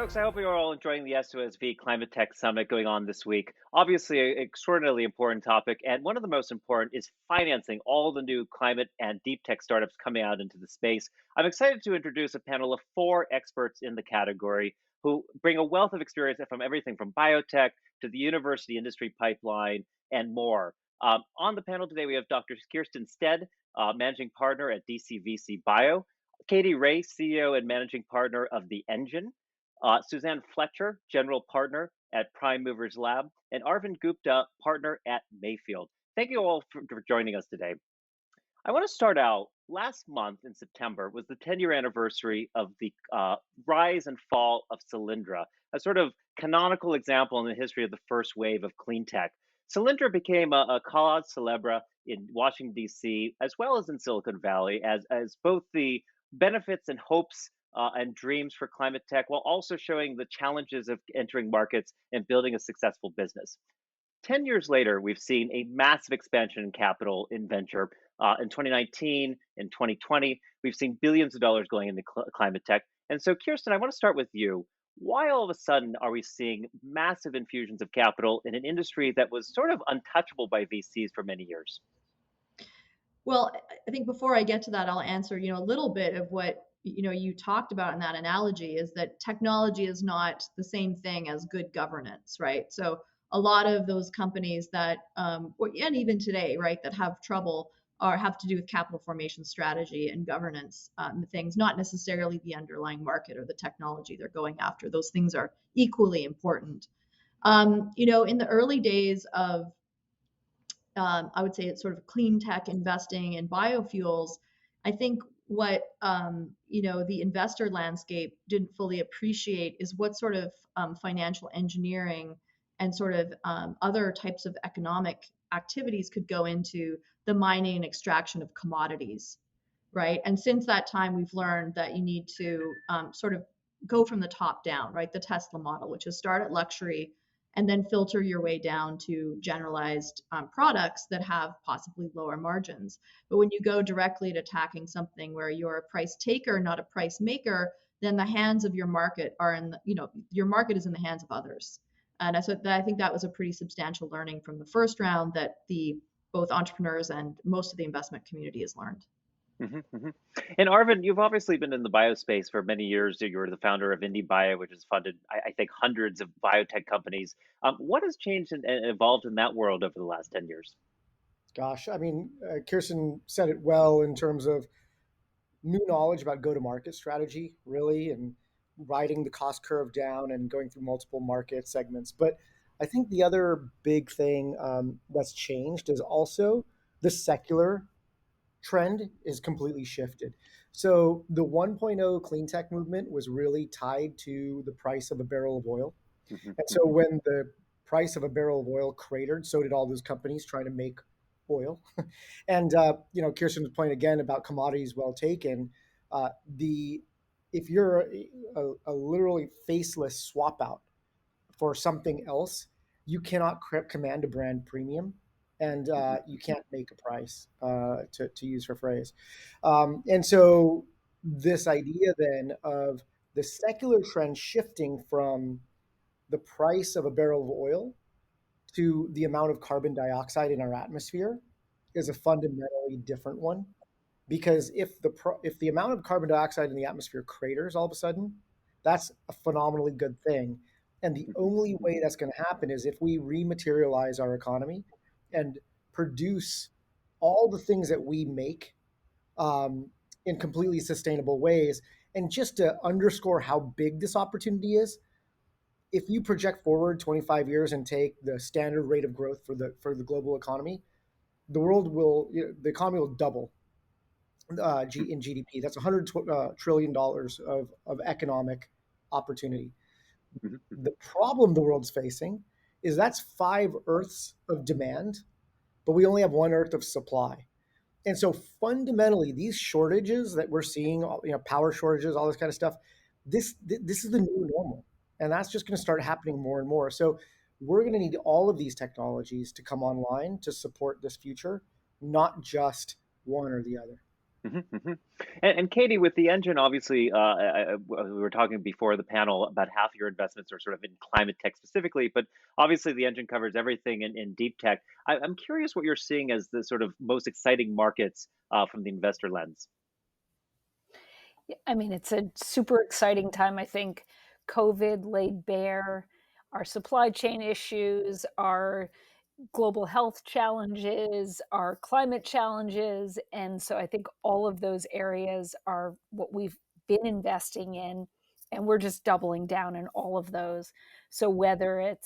folks. I hope you're all enjoying the SOSV Climate Tech Summit going on this week. Obviously, an extraordinarily important topic, and one of the most important is financing all the new climate and deep tech startups coming out into the space. I'm excited to introduce a panel of four experts in the category who bring a wealth of experience from everything from biotech to the university industry pipeline and more. On the panel today, we have Dr. Kiersten Stead, managing partner at DCVC Bio. Katie Ray, CEO and managing partner of The Engine. Suzanne Fletcher, general partner at Prime Movers Lab, and Arvind Gupta, partner at Mayfield. Thank you all for joining us today. I want to start out. Last month in September was the 10-year anniversary of the rise and fall of Solyndra, a sort of canonical example in the history of the first wave of clean tech. Solyndra became a cause célèbre in Washington, D.C., as well as in Silicon Valley, as both the benefits and hopes and dreams for climate tech, while also showing the challenges of entering markets and building a successful business. 10 years later, we've seen a massive expansion in capital in venture. In 2019, in 2020, we've seen billions of dollars going into climate tech. And so, Kiersten, I want to start with you. Why all of a sudden are we seeing massive infusions of capital in an industry that was sort of untouchable by VCs for many years? Well, I think before I get to that, I'll answer, a little bit of what, you talked about in that analogy is that technology is not the same thing as good governance, right? So a lot of those companies that, and even today, right, that have trouble have to do with capital formation strategy and governance things, not necessarily the underlying market or the technology they're going after. Those things are equally important. In the early days of I would say it's sort of clean tech investing in biofuels. I think what the investor landscape didn't fully appreciate is what sort of financial engineering and sort of other types of economic activities could go into the mining and extraction of commodities, right? And since that time, we've learned that you need to sort of go from the top down, right? The Tesla model, which is start at luxury and then filter your way down to generalized products that have possibly lower margins. But when you go directly at attacking something where you're a price taker, not a price maker, then the hands of your market are your market is in the hands of others. And I think that was a pretty substantial learning from the first round that both entrepreneurs and most of the investment community has learned. Hmm. And Arvind, you've obviously been in the biospace for many years. You were the founder of IndieBio, which has funded, I think, hundreds of biotech companies. What has changed and evolved in that world over the last 10 years? Gosh, Kiersten said it well in terms of new knowledge about go-to-market strategy, really, and riding the cost curve down and going through multiple market segments. But I think the other big thing that's changed is also the secular trend is completely shifted. So the 1.0 clean tech movement was really tied to the price of a barrel of oil. And so when the price of a barrel of oil cratered, so did all those companies trying to make oil. And Kiersten's point again about commodities well taken. The If you're a literally faceless swap out for something else, you cannot command a brand premium, and you can't make a price, to use her phrase. And so this idea then of the secular trend shifting from the price of a barrel of oil to the amount of carbon dioxide in our atmosphere is a fundamentally different one. Because if the amount of carbon dioxide in the atmosphere craters all of a sudden, that's a phenomenally good thing. And the only way that's going to happen is if we rematerialize our economy and produce all the things that we make in completely sustainable ways. And just to underscore how big this opportunity is, if you project forward 25 years and take the standard rate of growth for the global economy, the economy will double in GDP. That's $100 trillion of economic opportunity. The problem the world's facing is that's 5 Earths of demand, but we only have 1 Earth of supply. And so fundamentally, these shortages that we're seeing, power shortages, all this kind of stuff, this is the new normal. And that's just going to start happening more and more. So we're going to need all of these technologies to come online to support this future, not just one or the other. And Katie, with the engine, obviously, we were talking before the panel about half your investments are sort of in climate tech specifically, but obviously the engine covers everything in deep tech. I'm curious what you're seeing as the sort of most exciting markets from the investor lens. I mean, it's a super exciting time. I think COVID laid bare our supply chain issues, our global health challenges, our climate challenges. And so I think all of those areas are what we've been investing in, and we're just doubling down in all of those. So whether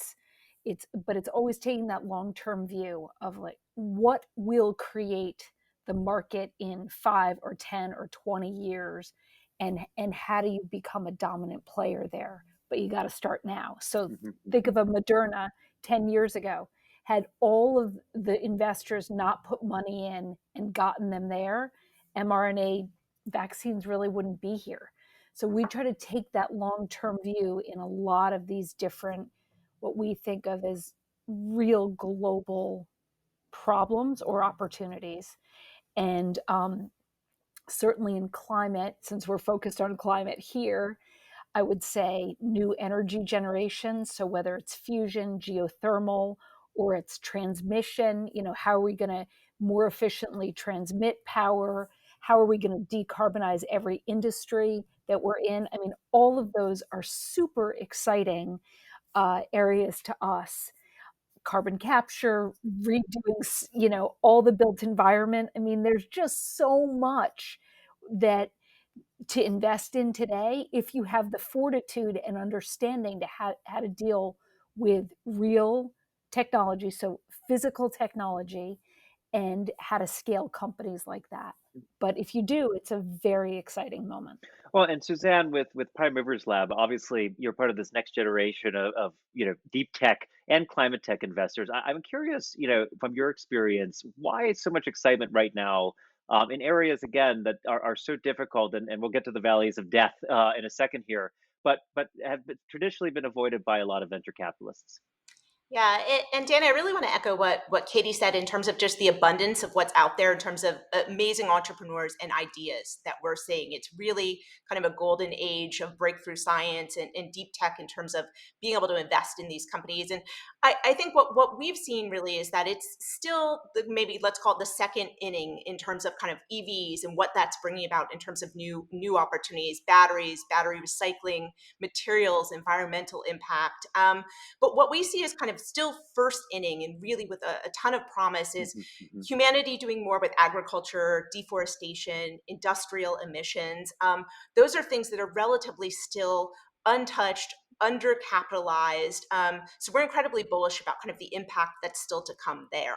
but it's always taking that long-term view of like what will create the market in 5 or 10 or 20 years, and how do you become a dominant player there? But you got to start now. So think of a Moderna 10 years ago. Had all of the investors not put money in and gotten them there, mRNA vaccines really wouldn't be here. So we try to take that long-term view in a lot of these different, what we think of as real global problems or opportunities. And certainly in climate, since we're focused on climate here, I would say new energy generation. So whether it's fusion, geothermal, or it's transmission, how are we going to more efficiently transmit power? How are we going to decarbonize every industry that we're in? I mean, all of those are super exciting areas to us. Carbon capture, redoing, all the built environment. I mean, there's just so much that to invest in today if you have the fortitude and understanding to how to deal with real technology, so physical technology, and how to scale companies like that. But if you do, it's a very exciting moment. Well, and Suzanne, with Prime Movers Lab, obviously you're part of this next generation of deep tech and climate tech investors. I'm curious, from your experience, why so much excitement right now in areas again that are so difficult, and we'll get to the valleys of death in a second here, but have traditionally been avoided by a lot of venture capitalists. Yeah, and Dan, I really want to echo what Katie said in terms of just the abundance of what's out there in terms of amazing entrepreneurs and ideas that we're seeing. It's really kind of a golden age of breakthrough science and deep tech in terms of being able to invest in these companies. And I think what we've seen really is that it's still maybe let's call it the second inning in terms of kind of EVs and what that's bringing about in terms of new opportunities, batteries, battery recycling, materials, environmental impact. But what we see is kind of still first inning and really with a ton of promise is humanity doing more with agriculture, deforestation, industrial emissions. Those are things that are relatively still untouched, undercapitalized. So we're incredibly bullish about kind of the impact that's still to come there.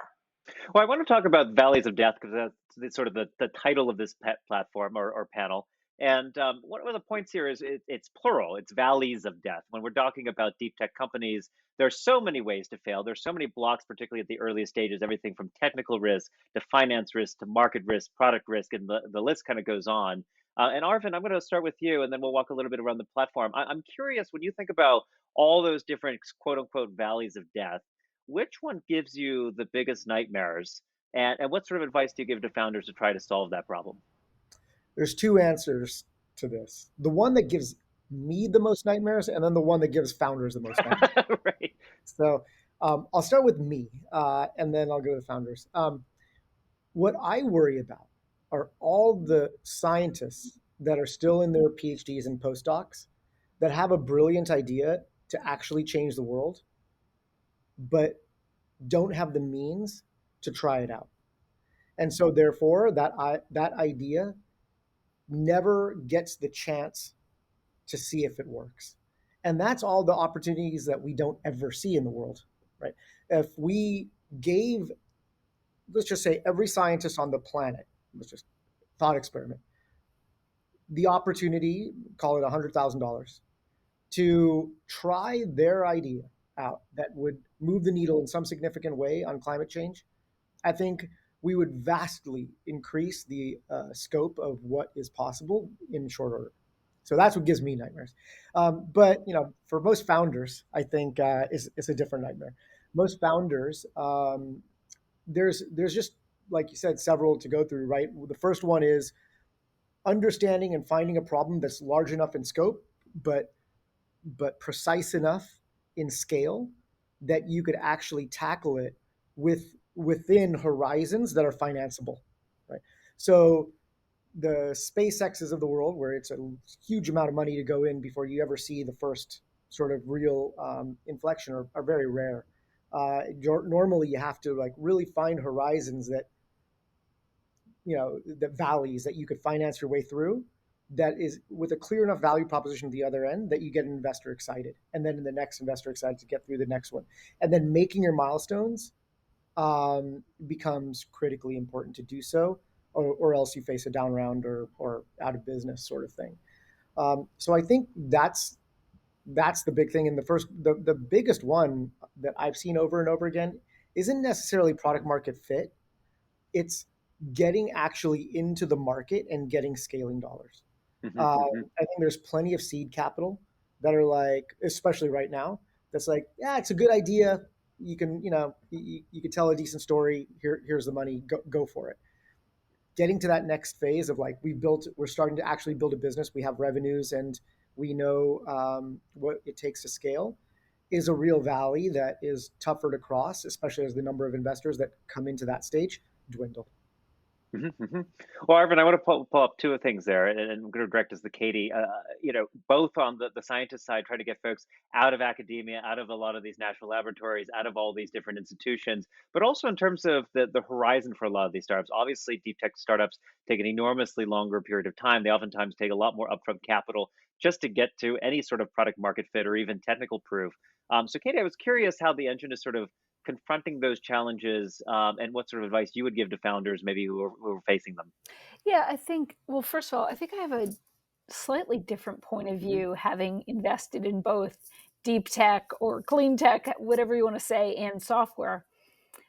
Well, I want to talk about valleys of death because that's sort of the title of this platform or panel. And one of the points here is it's plural. It's valleys of death. When we're talking about deep tech companies, there's so many ways to fail. There's so many blocks, particularly at the earliest stages, everything from technical risk to finance risk to market risk, product risk, and the list kind of goes on. And Arvind, I'm going to start with you, and then we'll walk a little bit around the platform. I'm curious, when you think about all those different quote unquote valleys of death, which one gives you the biggest nightmares? And what sort of advice do you give to founders to try to solve that problem? There's two answers to this. The one that gives me the most nightmares, and then the one that gives founders the most nightmares. Right. So I'll start with me, and then I'll go to the founders. What I worry about are all the scientists that are still in their PhDs and postdocs that have a brilliant idea to actually change the world, but don't have the means to try it out. And so therefore that idea never gets the chance to see if it works. And that's all the opportunities that we don't ever see in the world, right? If we gave, let's just say every scientist on the planet, let's just thought experiment, the opportunity, call it $100,000, to try their idea out that would move the needle in some significant way on climate change, I think we would vastly increase the scope of what is possible in short order. So that's what gives me nightmares. But for most founders, I think it's a different nightmare. Most founders, there's just, like you said, several to go through, right? The first one is understanding and finding a problem that's large enough in scope, but precise enough in scale that you could actually tackle it within horizons that are financeable, right? So the SpaceXs of the world, where it's a huge amount of money to go in before you ever see the first sort of real inflection, are very rare. Normally, you have to like really find horizons that, the valleys that you could finance your way through, that is with a clear enough value proposition at the other end that you get an investor excited, and then the next investor excited to get through the next one, and then making your milestones becomes critically important to do so, or else you face a down round or out of business sort of thing. So I think that's the big thing. And the biggest one that I've seen over and over again isn't necessarily product market fit. It's getting actually into the market and getting scaling dollars. I think there's plenty of seed capital that are like, especially right now, that's like, yeah, it's a good idea. You can, you can tell a decent story. Here's the money. Go for it. Getting to that next phase of like, we're starting to actually build a business. We have revenues and we know what it takes to scale, is a real valley that is tougher to cross, especially as the number of investors that come into that stage dwindle. Well, Arvind, I want to pull up two things there, and I'm going to direct this to Katie. Both on the scientist side, trying to get folks out of academia, out of a lot of these national laboratories, out of all these different institutions, but also in terms of the horizon for a lot of these startups. Obviously, deep tech startups take an enormously longer period of time. They oftentimes take a lot more upfront capital just to get to any sort of product market fit or even technical proof. So, Katie, I was curious how the engine is sort of confronting those challenges, and what sort of advice you would give to founders maybe who are facing them. Yeah, I think, well, first of all, I think I have a slightly different point of view, having invested in both deep tech or clean tech, whatever you want to say, and software.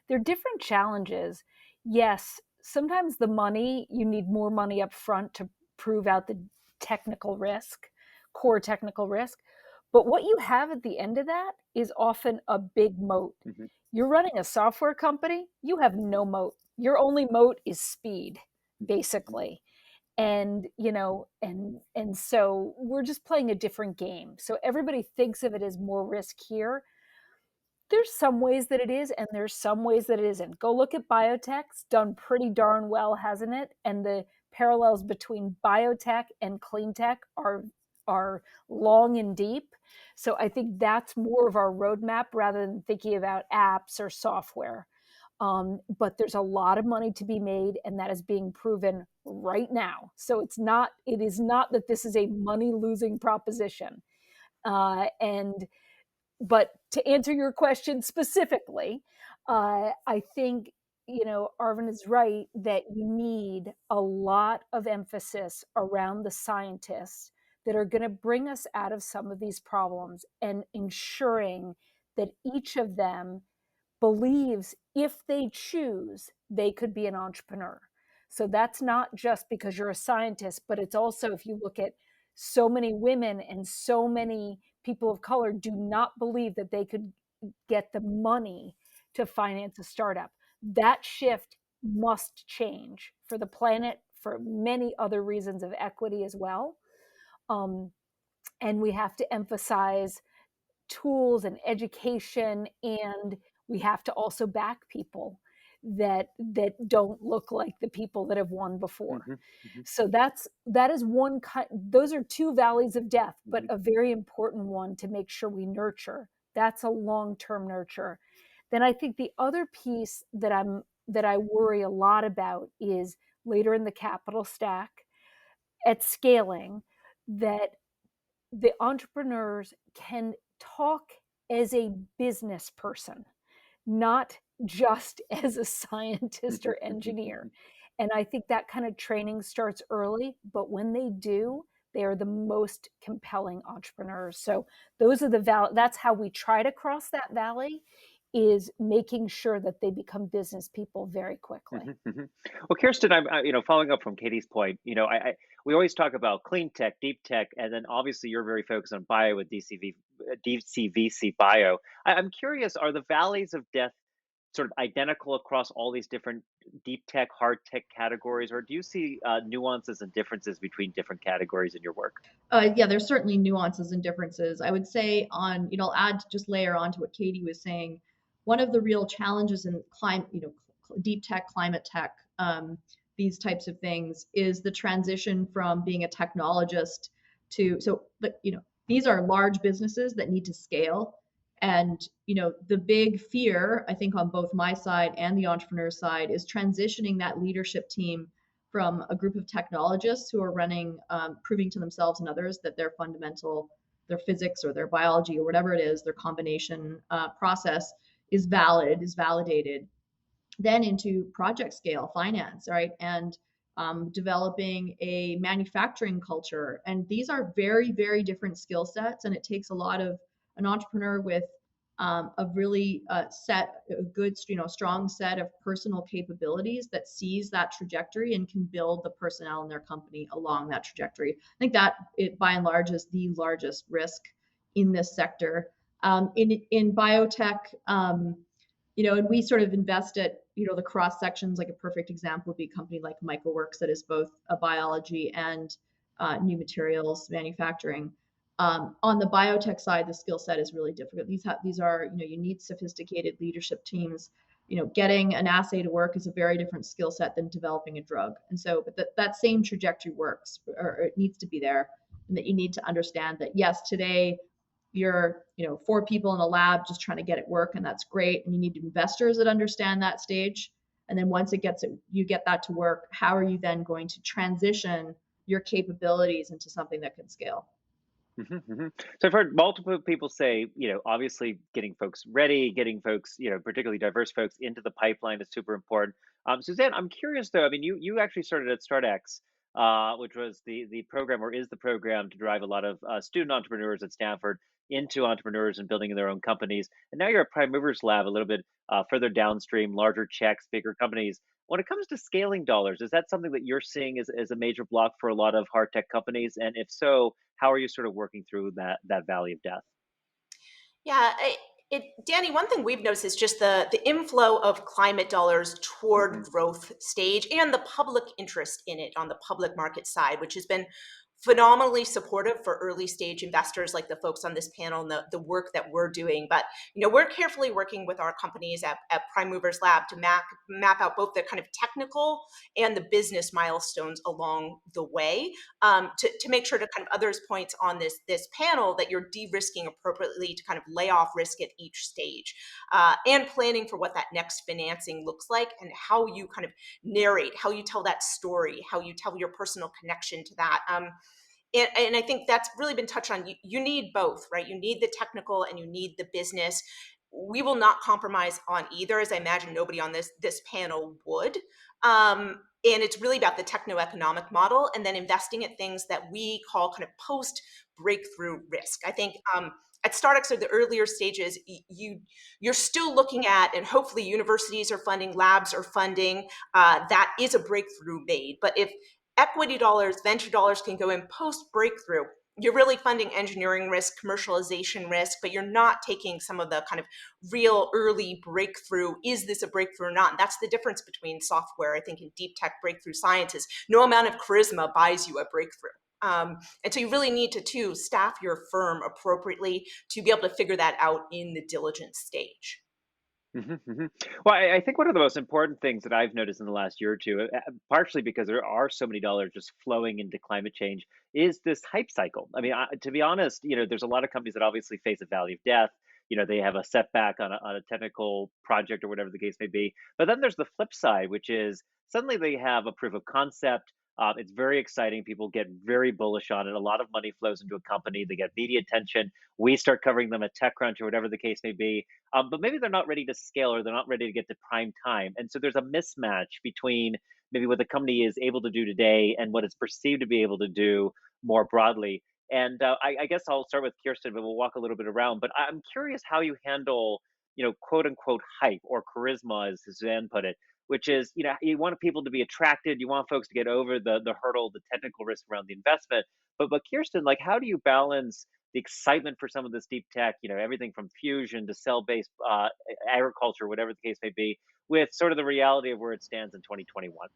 They're different challenges. Yes, sometimes the money, you need more money up front to prove out the technical risk, core technical risk. But what you have at the end of that is often a big moat. You're running a software company, you have no moat. Your only moat is speed, basically. And so we're just playing a different game. So everybody thinks of it as more risk here. There's some ways that it is, and there's some ways that it isn't. Go look at biotech. It's done pretty darn well, hasn't it? And the parallels between biotech and clean tech are long and deep. So I think that's more of our roadmap rather than thinking about apps or software. But there's a lot of money to be made, and that is being proven right now. So it is not that this is a money-losing proposition. But to answer your question specifically, I think, Arvind is right that you need a lot of emphasis around the scientists that are going to bring us out of some of these problems, and ensuring that each of them believes if they choose, they could be an entrepreneur. So that's not just because you're a scientist, but it's also, if you look at so many women and so many people of color do not believe that they could get the money to finance a startup. That shift must change for the planet, for many other reasons of equity as well. And we have to emphasize tools and education, and we have to also back people that don't look like the people that have won before. So that is one kind. Those are two valleys of death, but a very important one to make sure we nurture. That's a long-term nurture. Then I think the other piece that I worry a lot about is later in the capital stack at scaling, that the entrepreneurs can talk as a business person, not just as a scientist or engineer. And I think that kind of training starts early, but when they do, they are the most compelling entrepreneurs. So those are that's how we try to cross that valley, is making sure that they become business people very quickly. Well, Kiersten, I'm following up from Katie's point. We always talk about clean tech, deep tech, and then obviously you're very focused on bio with DCVC Bio. I'm curious, are the valleys of death sort of identical across all these different deep tech, hard tech categories, or do you see nuances and differences between different categories in your work? Yeah, there's certainly nuances and differences. I would say I'll add, just layer on to what Katie was saying. One of the real challenges in climate, deep tech, climate tech, these types of things is the transition from being a technologist to, these are large businesses that need to scale. And, the big fear, I think on both my side and the entrepreneur side, is transitioning that leadership team from a group of technologists who are running, proving to themselves and others that their fundamental, their physics or their biology or whatever it is, their combination process is valid, is validated, then into project scale finance, right? And developing a manufacturing culture. And these are very, very different skill sets. And it takes a lot of an entrepreneur with a really a good, strong set of personal capabilities that sees that trajectory and can build the personnel in their company along that trajectory. I think that it, by and large, is the largest risk in this sector. In biotech, and we sort of invest at, the cross sections. Like a perfect example would be a company like MicroWorks that is both a biology and new materials manufacturing. On the biotech side, the skill set is really difficult. These are, you need sophisticated leadership teams. Getting an assay to work is a very different skill set than developing a drug. And so, but that same trajectory works, or it needs to be there, and that you need to understand that, yes, today you're, 4 people in a lab just trying to get it work, and that's great. And you need investors that understand that stage. And then once you get that to work, how are you then going to transition your capabilities into something that can scale? So I've heard multiple people say, obviously getting folks ready, getting folks, particularly diverse folks into the pipeline is super important. Suzanne, I'm curious though. I mean, you actually started at StartX, which was the program, or is the program, to drive a lot of student entrepreneurs at Stanford into entrepreneurs and building their own companies. And now you're at Prime Movers Lab, a little bit further downstream, larger checks, bigger companies. When it comes to scaling dollars, is that something that you're seeing as a major block for a lot of hard tech companies? And if so, how are you sort of working through that valley of death? Yeah, Danny, one thing we've noticed is just the inflow of climate dollars toward Hmm. growth stage and the public interest in it on the public market side, which has been phenomenally supportive for early stage investors like the folks on this panel and the work that we're doing. But we're carefully working with our companies at Prime Movers Lab to map out both the kind of technical and the business milestones along the way, to make sure, to kind of others' points on this panel, that you're de-risking appropriately to kind of lay off risk at each stage, and planning for what that next financing looks like, and how you kind of narrate, how you tell that story, how you tell your personal connection to that. And I think that's really been touched on. You need both, right? You need the technical and you need the business. We will not compromise on either, as I imagine nobody on this panel would. And it's really about the techno-economic model, and then investing at things that we call kind of post-breakthrough risk. I think at StartX, or the earlier stages, you're still looking at, and hopefully universities are funding, labs are funding, that is a breakthrough made. But if equity dollars, venture dollars can go in post-breakthrough, you're really funding engineering risk, commercialization risk, but you're not taking some of the kind of real early breakthrough. Is this a breakthrough or not? And that's the difference between software, I think, and deep tech breakthrough sciences. No amount of charisma buys you a breakthrough. And so you really need to staff your firm appropriately to be able to figure that out in the diligence stage. Well, I think one of the most important things that I've noticed in the last year or two, partially because there are so many dollars just flowing into climate change, is this hype cycle. I mean, to be honest, there's a lot of companies that obviously face a valley of death. They have a setback on a technical project or whatever the case may be. But then there's the flip side, which is suddenly they have a proof of concept. It's very exciting. People get very bullish on it. A lot of money flows into a company. They get media attention. We start covering them at TechCrunch or whatever the case may be. But maybe they're not ready to scale, or they're not ready to get to prime time. And so there's a mismatch between maybe what the company is able to do today and what it's perceived to be able to do more broadly. And I guess I'll start with Kiersten, but we'll walk a little bit around. But I'm curious how you handle, quote unquote hype or charisma, as Suzanne put it, which is, you want people to be attracted, you want folks to get over the hurdle, the technical risk around the investment. But Kiersten, like, how do you balance the excitement for some of this deep tech, everything from fusion to cell-based agriculture, whatever the case may be, with sort of the reality of where it stands in 2021.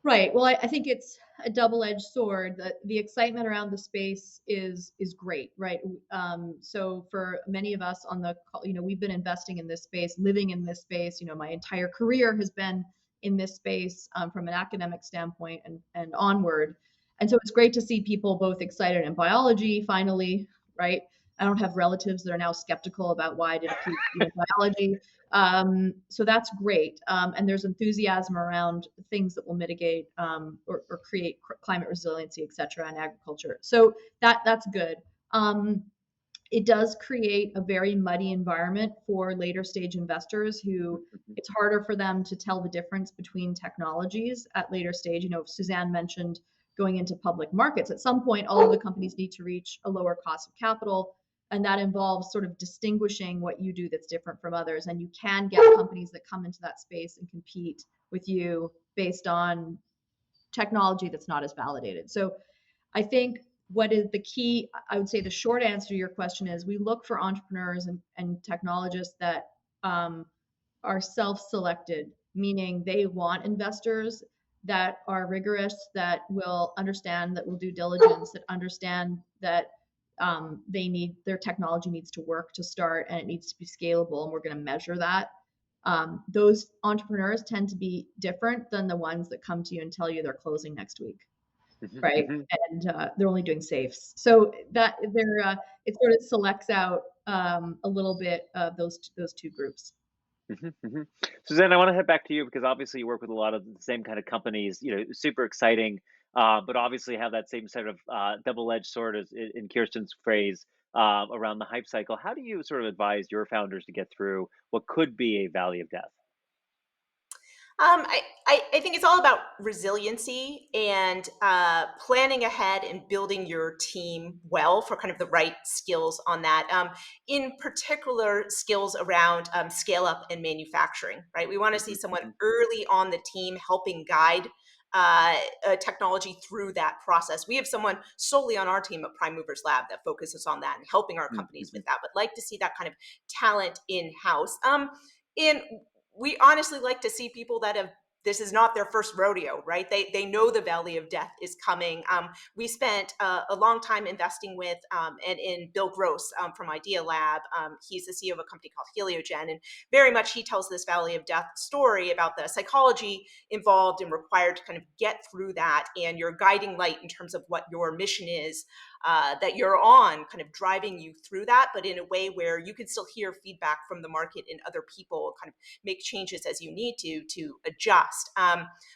Right. Well, I think it's a double-edged sword. The excitement around the space is great, right? So for many of us on the call, we've been investing in this space, living in this space. My entire career has been in this space from an academic standpoint and onward. And so it's great to see people both excited in biology finally, right? I don't have relatives that are now skeptical about why I did a PhD in biology. So that's great. And there's enthusiasm around things that will mitigate or create climate resiliency, et cetera, in agriculture. So that's good. It does create a very muddy environment for later stage investors who it's harder for them to tell the difference between technologies at later stage. Suzanne mentioned going into public markets. At some point, all of the companies need to reach a lower cost of capital. And that involves sort of distinguishing what you do that's different from others. And you can get companies that come into that space and compete with you based on technology that's not as validated. So I think what is the key, I would say the short answer to your question is we look for entrepreneurs and technologists that are self-selected, meaning they want investors that are rigorous, that will understand, that will do diligence, that understand that their technology needs to work to start and it needs to be scalable, and we're going to measure that. Those entrepreneurs tend to be different than the ones that come to you and tell you they're closing next week, right? And they're only doing safes. So that it sort of selects out a little bit of those two groups. Suzanne, I want to head back to you because obviously you work with a lot of the same kind of companies, super exciting, but obviously have that same sort of double-edged sword, as in Kiersten's phrase, around the hype cycle. How do you sort of advise your founders to get through what could be a valley of death? I think it's all about resiliency and planning ahead and building your team well for kind of the right skills on that. In particular, skills around scale up and manufacturing, right? We want to see someone early on the team helping guide technology through that process. We have someone solely on our team at Prime Movers Lab that focuses on that and helping our companies with that, but like to see that kind of talent in-house. And we honestly like to see people that this is not their first rodeo, right? They know the valley of death is coming. We spent a long time investing with and in Bill Gross from Idea Lab. He's the CEO of a company called Heliogen, and very much he tells this valley of death story about the psychology involved and required to kind of get through that, and your guiding light in terms of what your mission is that you're on, kind of driving you through that, but in a way where you can still hear feedback from the market and other people, kind of make changes as you need to adjust.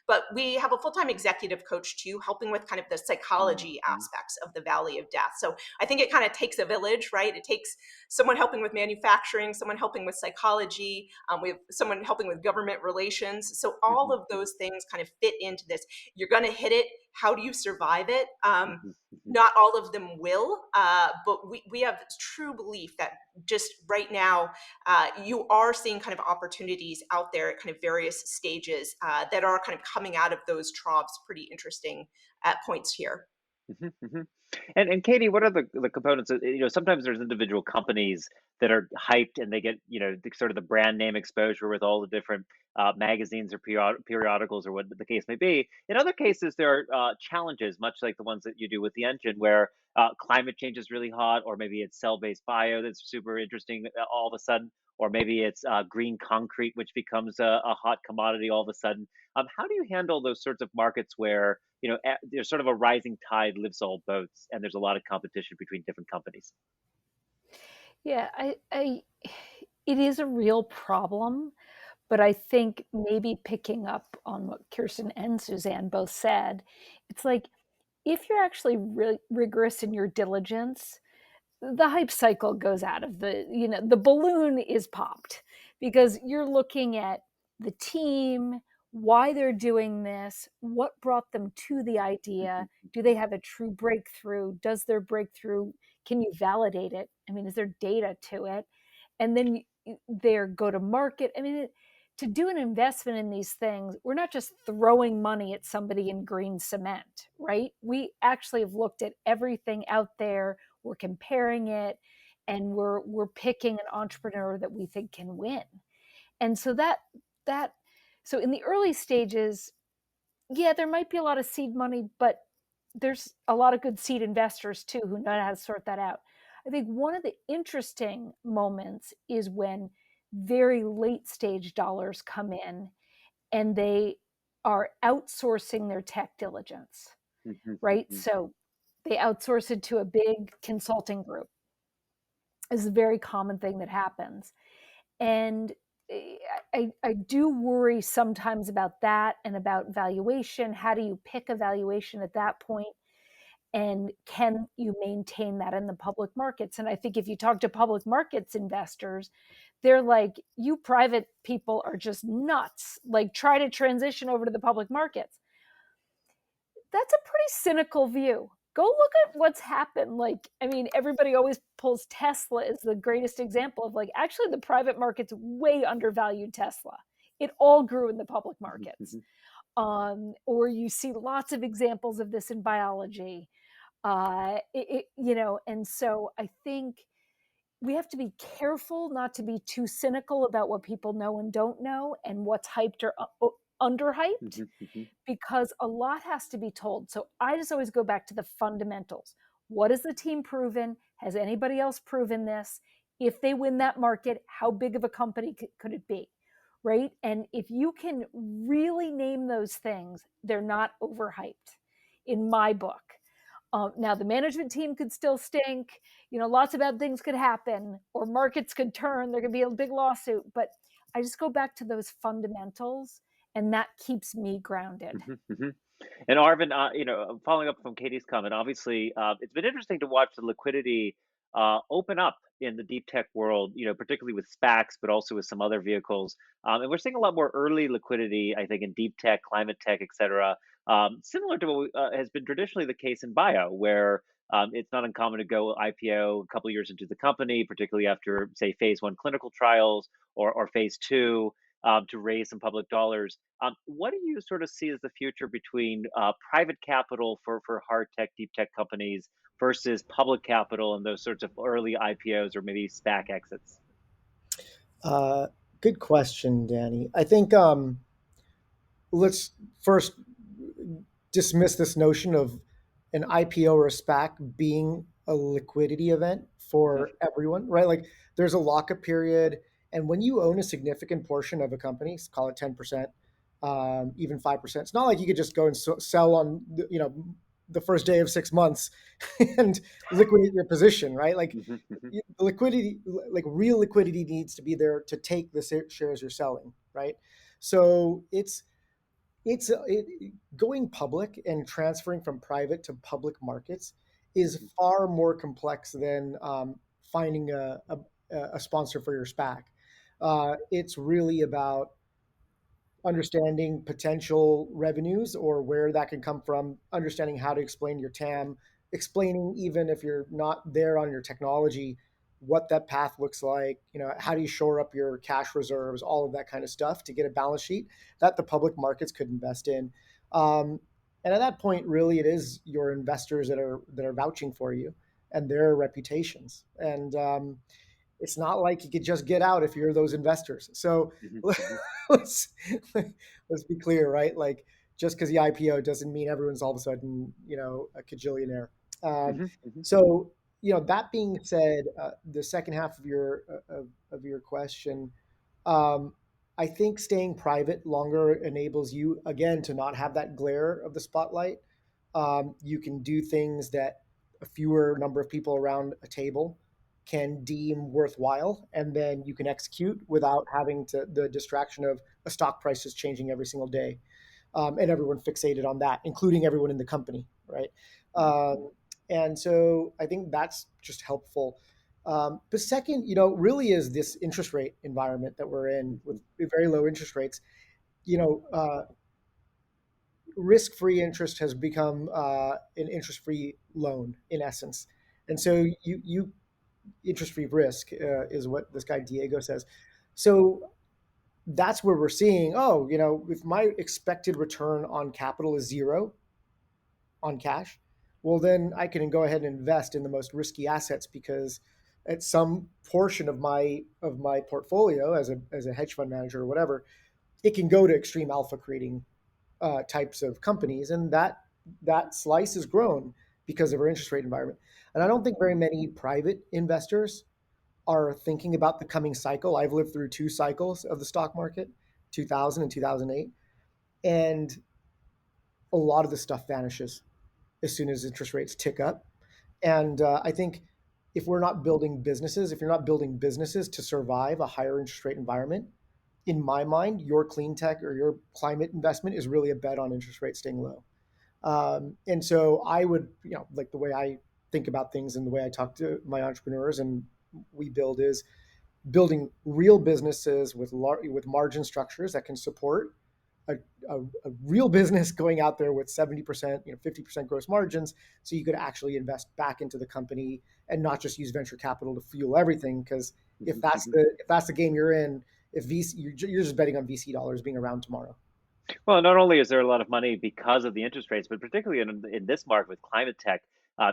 But we have a full-time executive coach too, helping with kind of the psychology aspects of the valley of death. So I think it kind of takes a village, right? It takes someone helping with manufacturing, someone helping with psychology, we have someone helping with government relations. So all of those things kind of fit into this. You're going to hit it. How do you survive it? Not all of them will, but we have true belief that just right now, you are seeing kind of opportunities out there at kind of various stages that are kind of coming out of those troughs, pretty interesting at points here. And Katie, what are the components? Sometimes there's individual companies that are hyped and they get sort of the brand name exposure with all the different magazines or periodicals or what the case may be. In other cases, there are challenges, much like the ones that you do with the engine, where climate change is really hot, or maybe it's cell-based bio that's super interesting all of a sudden, or maybe it's green concrete, which becomes a hot commodity all of a sudden. How do you handle those sorts of markets where there's sort of a rising tide lifts all boats, and there's a lot of competition between different companies? Yeah, it is a real problem, but I think maybe picking up on what Kiersten and Suzanne both said, it's like if you're actually rigorous in your diligence, the hype cycle goes out of the balloon is popped because you're looking at the team, why they're doing this, what brought them to the idea. Do they have a true breakthrough? Does their breakthrough, can you validate it? I mean, is there data to it? And then their go to market. I mean, to do an investment in these things, we're not just throwing money at somebody in green cement, right? We actually have looked at everything out there. We're comparing it, and we're picking an entrepreneur that we think can win. And so so in the early stages, yeah, there might be a lot of seed money, but there's a lot of good seed investors too who know how to sort that out. I think one of the interesting moments is when very late stage dollars come in and they are outsourcing their tech diligence, right? So they outsource it to a big consulting group. This is a very common thing that happens. And I do worry sometimes about that and about valuation. How do you pick a valuation at that point? And can you maintain that in the public markets? And I think if you talk to public markets investors, they're like, you private people are just nuts. Like, try to transition over to the public markets. That's a pretty cynical view. Go look at what's happened. Like, I mean, everybody always pulls Tesla as the greatest example of, like, actually the private markets way undervalued Tesla. It all grew in the public markets. Or you see lots of examples of this in biology. And so I think we have to be careful not to be too cynical about what people know and don't know and what's hyped or underhyped, because a lot has to be told. So I just always go back to the fundamentals. What has the team proven? Has anybody else proven this? If they win that market, how big of a company could it be? Right? And if you can really name those things, they're not overhyped in my book. Now, the management team could still stink. Lots of bad things could happen, or markets could turn. There could be a big lawsuit. But I just go back to those fundamentals, and that keeps me grounded. And Arvind, following up from Katie's comment, obviously, it's been interesting to watch the liquidity open up in the deep tech world, particularly with SPACs, but also with some other vehicles. And we're seeing a lot more early liquidity, I think, in deep tech, climate tech, et cetera, similar to what has been traditionally the case in bio, where it's not uncommon to go IPO a couple of years into the company, particularly after, say, phase 1 clinical trials or phase 2. To raise some public dollars. What do you sort of see as the future between private capital for hard tech, deep tech companies versus public capital and those sorts of early IPOs or maybe SPAC exits? Good question, Danny. I think let's first dismiss this notion of an IPO or a SPAC being a liquidity event for everyone, right? Like, there's a lockup period. And when you own a significant portion of a company, call it 10%, even 5%, it's not like you could just go and sell on, the first day of 6 months and liquidate your position, right? Like, the liquidity, like real liquidity, needs to be there to take the shares you're selling, right? So it's going public and transferring from private to public markets is far more complex than finding a sponsor for your SPAC. It's really about understanding potential revenues or where that can come from, understanding how to explain your TAM, explaining, even if you're not there on your technology, what that path looks like, how do you shore up your cash reserves, all of that kind of stuff to get a balance sheet that the public markets could invest in. And at that point, really, it is your investors that are vouching for you and their reputations. And it's not like you could just get out if you're those investors. So let's be clear, right? Like, just because the IPO doesn't mean everyone's all of a sudden, a cajillionaire. So, that being said, the second half of your question, I think staying private longer enables you, again, to not have that glare of the spotlight. You can do things that a fewer number of people around a table can deem worthwhile, and then you can execute without having the distraction of a stock price is changing every single day, and everyone fixated on that, including everyone in the company, right? And so I think that's just helpful. The second, really is this interest rate environment that we're in with very low interest rates. Risk-free interest has become an interest-free loan in essence. And so you interest-free risk is what this guy Diego says. So that's where we're seeing, oh, if my expected return on capital is 0 on cash, well, then I can go ahead and invest in the most risky assets, because at some portion of my portfolio as a hedge fund manager or whatever, it can go to extreme alpha creating types of companies, and that slice has grown because of our interest rate environment. And I don't think very many private investors are thinking about the coming cycle. I've lived through 2 cycles of the stock market, 2000 and 2008, and a lot of the stuff vanishes as soon as interest rates tick up. And I think if you're not building businesses to survive a higher interest rate environment, in my mind, your clean tech or your climate investment is really a bet on interest rates staying low. And so I would, like the way I think about things and the way I talk to my entrepreneurs and we build is building real businesses with margin structures that can support a real business going out there with 70%, 50% gross margins, so you could actually invest back into the company and not just use venture capital to fuel everything. Because if that's the game you're in, if VC, you're just betting on VC dollars being around tomorrow. Well, not only is there a lot of money because of the interest rates, but particularly in this market with climate tech,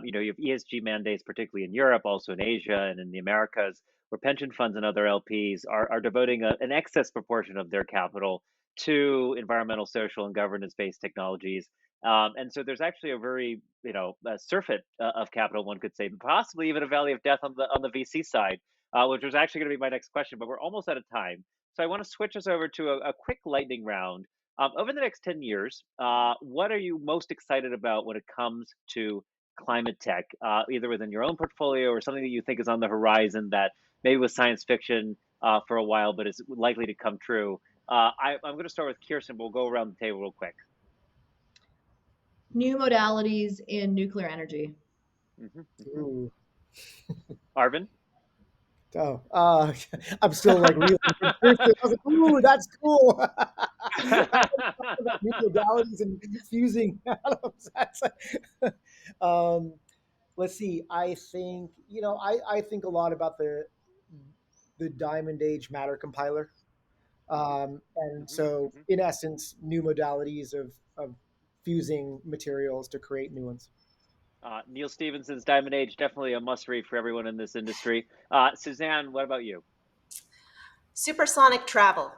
you have ESG mandates, particularly in Europe, also in Asia and in the Americas, where pension funds and other LPs are devoting an excess proportion of their capital to environmental, social, and governance-based technologies. And so there's actually a very, a surfeit of capital, one could say, possibly even a valley of death on the VC side, which was actually going to be my next question, but we're almost out of time. So I want to switch us over to a quick lightning round. Over the next 10 years, what are you most excited about when it comes to climate tech, either within your own portfolio or something that you think is on the horizon that maybe was science fiction for a while, but is likely to come true? I'm going to start with Kiersten. We'll go around the table real quick. New modalities in nuclear energy. Ooh. Arvind? Oh, I'm still like reeling from Kiersten. I was like, ooh, that's cool. New modalities and fusing atoms. Let's see. I think I think a lot about the Diamond Age matter compiler, and so in essence, new modalities of fusing materials to create new ones. Neil Stephenson's Diamond Age, definitely a must read for everyone in this industry. Suzanne, what about you? Supersonic travel.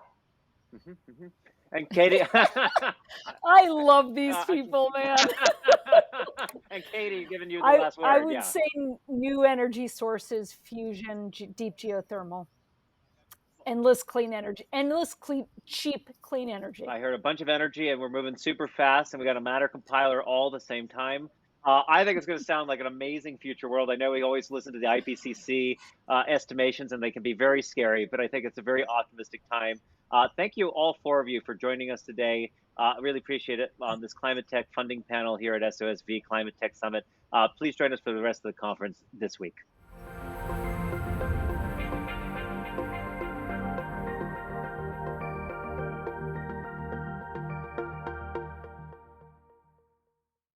And Katie? I love these people, man. And Katie, giving you the last word. I would say new energy sources, fusion, deep geothermal. Endless clean energy, cheap clean energy. I heard a bunch of energy, and we're moving super fast, and we got a matter compiler all at the same time. I think it's going to sound like an amazing future world. I know we always listen to the IPCC estimations, and they can be very scary, but I think it's a very optimistic time. Thank you, all 4 of you, for joining us today. I really appreciate it on this climate tech funding panel here at SOSV Climate Tech Summit. Please join us for the rest of the conference this week.